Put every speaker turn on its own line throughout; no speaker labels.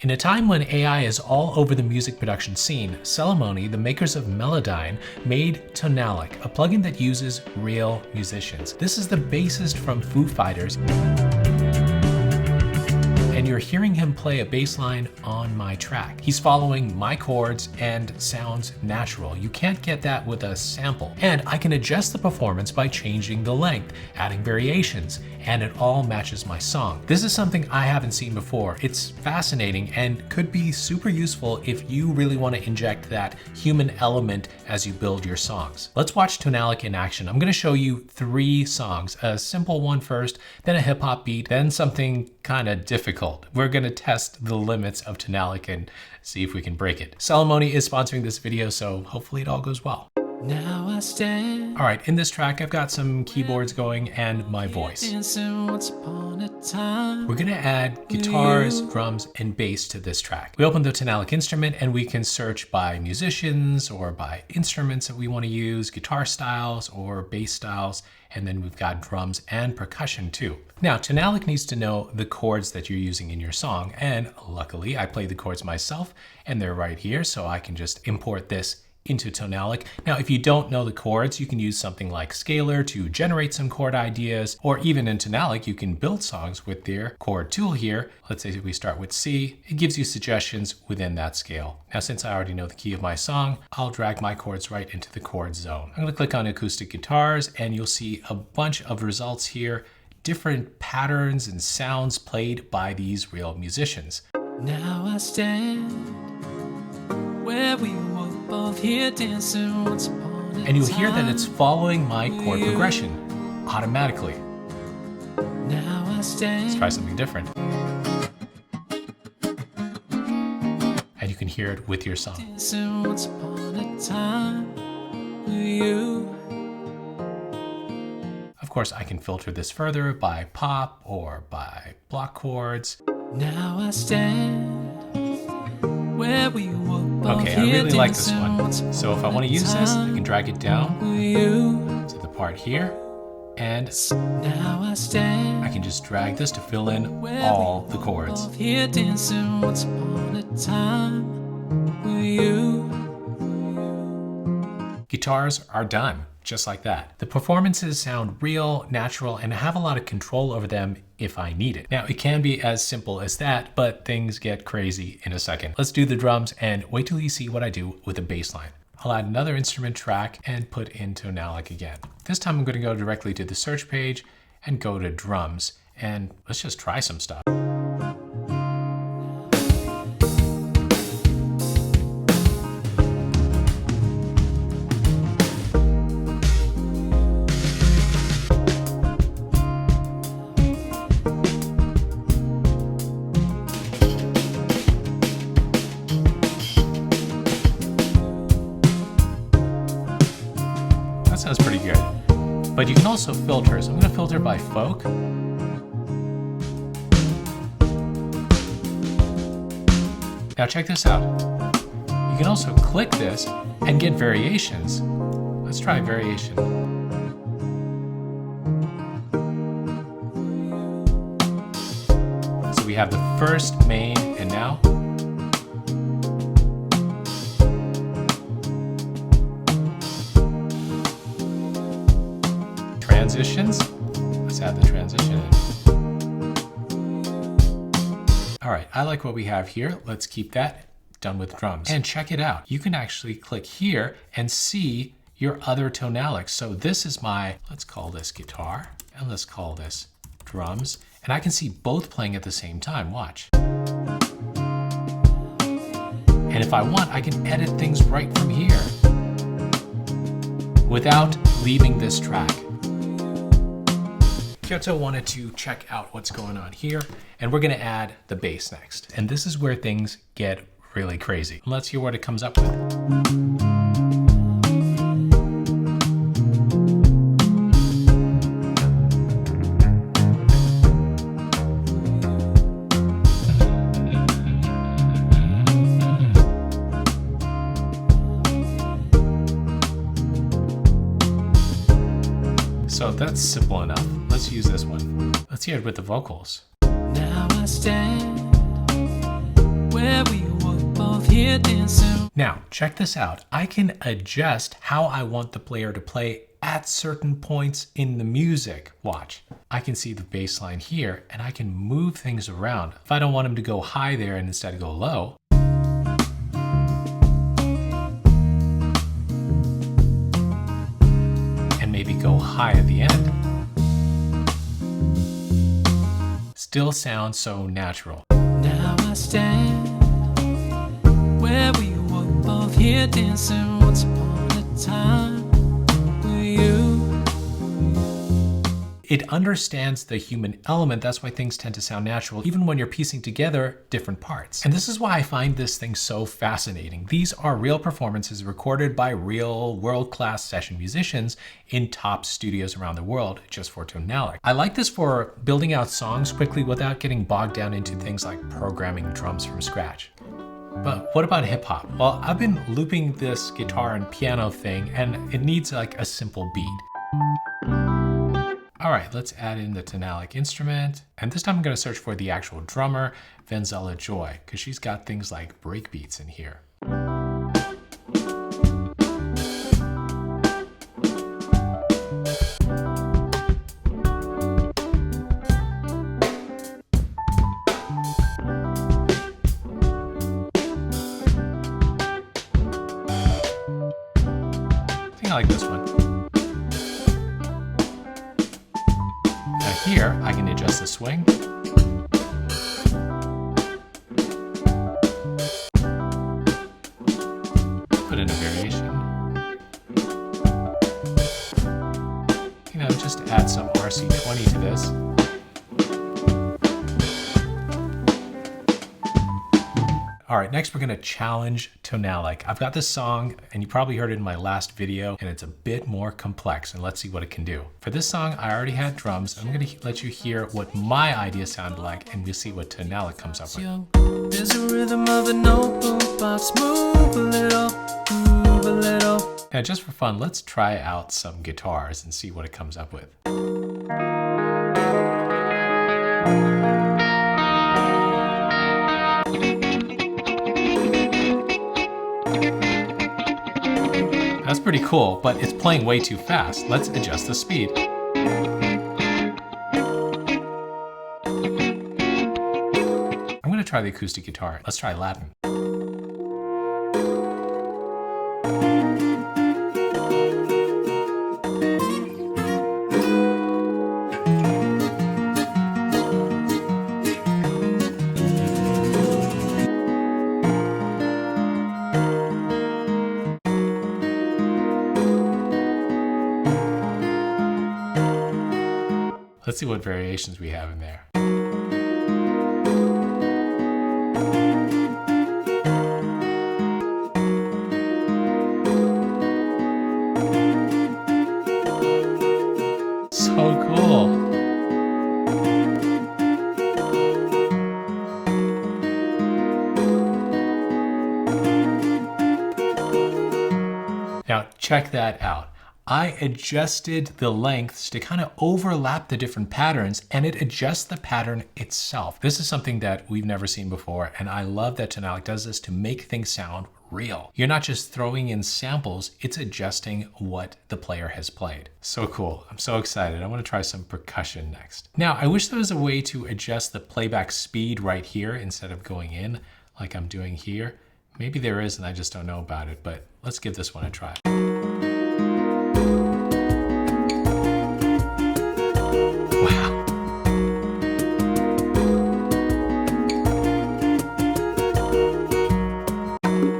In a time when AI is all over the music production scene, Celemony, the makers of Melodyne, made Tonalic, a plugin that uses real musicians. This is the bassist from Foo Fighters, and you're hearing him play a bass line on my track. He's following my chords and sounds natural. You can't get that with a sample. And I can adjust the performance by changing the length, adding variations, and it all matches my song. This is something I haven't seen before. It's fascinating and could be super useful if you really want to inject that human element as you build your songs. Let's watch Tonalic in action. I'm going to show you 3 songs, a simple one first, then a hip hop beat, then something kind of difficult. We're going to test the limits of Tonalic and see if we can break it. Celemony is sponsoring this video, so hopefully it all goes well. Now I stand. All right, in this track, I've got some keyboards going and my voice. We're gonna add guitars, drums, and bass to this track. We open the Tonalic instrument and we can search by musicians or by instruments that we want to use, guitar styles or bass styles, and then we've got drums and percussion too. Now, Tonalic needs to know the chords that you're using in your song, and luckily I play the chords myself and they're right here, so I can just import this into Tonalic. Now, if you don't know the chords, you can use something like Scalar to generate some chord ideas, or even in Tonalic, you can build songs with their chord tool here. Let's say we start with C. It gives you suggestions within that scale. Now, since I already know the key of my song, I'll drag my chords right into the chord zone. I'm gonna click on acoustic guitars and you'll see a bunch of results here, different patterns and sounds played by these real musicians. Now I stand where we were both here dancing once upon a time. And you'll hear that it's following my chord progression automatically. Now I stand. Let's try something different. And you can hear it with your song. Dancing once upon a time with you. Of course, I can filter this further by pop or by block chords. Now I stand where we were. Okay, I really like this one. So if I want to use this, I can drag it down to the part here, and I can just drag this to fill in all the chords. Guitars are done. Just like that. The performances sound real, natural, and I have a lot of control over them if I need it. Now, it can be as simple as that, but things get crazy in a second. Let's do the drums and wait till you see what I do with a bass line. I'll add another instrument track and put in Tonalic again. This time I'm going to go directly to the search page and go to drums, and let's just try some stuff. That sounds pretty good. But you can also filter. So I'm going to filter by folk. Now check this out. You can also click this and get variations. Let's try variation. So we have the first, main, and now transitions. Let's add the transition in. All right, I like what we have here. Let's keep that. Done with drums. And check it out. You can actually click here and see your other Tonalics. So this is my, let's call this guitar, and let's call this drums. And I can see both playing at the same time. Watch. And if I want, I can edit things right from here without leaving this track. Kyoto wanted to check out what's going on here, and we're gonna add the bass next. And this is where things get really crazy. Let's hear what it comes up with. So that's simple enough. Let's use this one. Let's hear it with the vocals. Now I stand
where we were both here dancing.
Now, check this out. I can adjust how I want the player to play at certain points in the music. Watch. I can see the bass line here, and I can move things around. If I don't want him to go high there and instead go low, and maybe go high at the end, still sounds so natural.
Now I stand where we were both here dancing once upon a time with you.
It understands the human element. That's why things tend to sound natural, even when you're piecing together different parts. And this is why I find this thing so fascinating. These are real performances recorded by real world-class session musicians in top studios around the world just for Tonalic. I like this for building out songs quickly without getting bogged down into things like programming drums from scratch. But what about hip hop? Well, I've been looping this guitar and piano thing, and it needs like a simple beat. All right, let's add in the Tonalic instrument. And this time I'm gonna search for the actual drummer, Vanzella Joy, because she's got things like breakbeats in here. I think I like this one. Here, I can adjust the swing. Put in a variation. You know, just add some RC20 to this. All right, next we're gonna challenge Tonalic. I've got this song, and you probably heard it in my last video, and it's a bit more complex, and let's see what it can do. For this song, I already had drums. I'm gonna let you hear what my idea sounded like, and we'll see what Tonalic comes up with.
There's a rhythm of an open box, move a little, move a little.
Now, just for fun, let's try out some guitars and see what it comes up with. That's pretty cool, but it's playing way too fast. Let's adjust the speed. I'm gonna try the acoustic guitar. Let's try Latin. Let's see what variations we have in there. So cool. Now check that out. I adjusted the lengths to kind of overlap the different patterns, and it adjusts the pattern itself. This is something that we've never seen before, and I love that Tonalic does this to make things sound real. You're not just throwing in samples, it's adjusting what the player has played. So cool. I'm so excited. I want to try some percussion next. Now, I wish there was a way to adjust the playback speed right here instead of going in like I'm doing here. Maybe there is, and I just don't know about it, but let's give this one a try. Wow.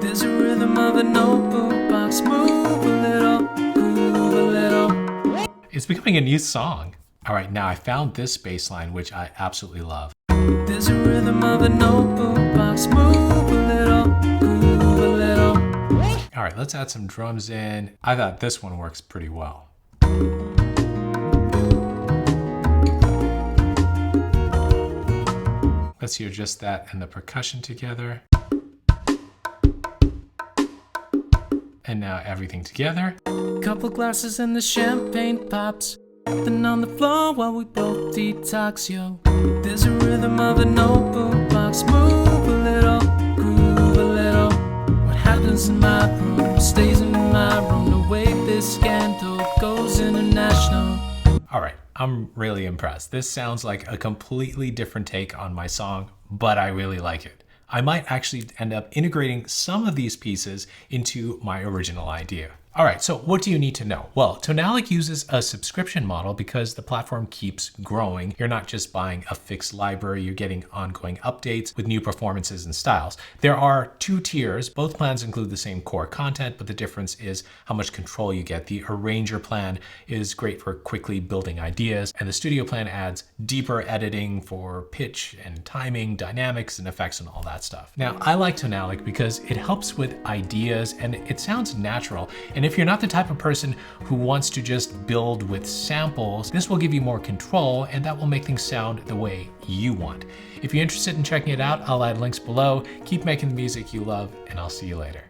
There's a rhythm of an open box, move a little, groove a little.
It's becoming a new song. All right, now I found this bass line, which I absolutely love.
There's a rhythm of an open box, move a little, groove a little.
All right, let's add some drums in. I thought this one works pretty well. Let's hear just that and the percussion together. And now everything together.
Couple glasses and the champagne pops. Then on the floor while we both detox, yo. There's a rhythm of an open box, move a little,
I'm really impressed. This sounds like a completely different take on my song, but I really like it. I might actually end up integrating some of these pieces into my original idea. All right, so what do you need to know? Well, Tonalic uses a subscription model because the platform keeps growing. You're not just buying a fixed library, you're getting ongoing updates with new performances and styles. There are 2 tiers. Both plans include the same core content, but the difference is how much control you get. The Arranger plan is great for quickly building ideas, and the Studio plan adds deeper editing for pitch and timing, dynamics and effects and all that stuff. Now, I like Tonalic because it helps with ideas and it sounds natural. And if you're not the type of person who wants to just build with samples, this will give you more control and that will make things sound the way you want. If you're interested in checking it out, I'll add links below. Keep making the music you love and I'll see you later.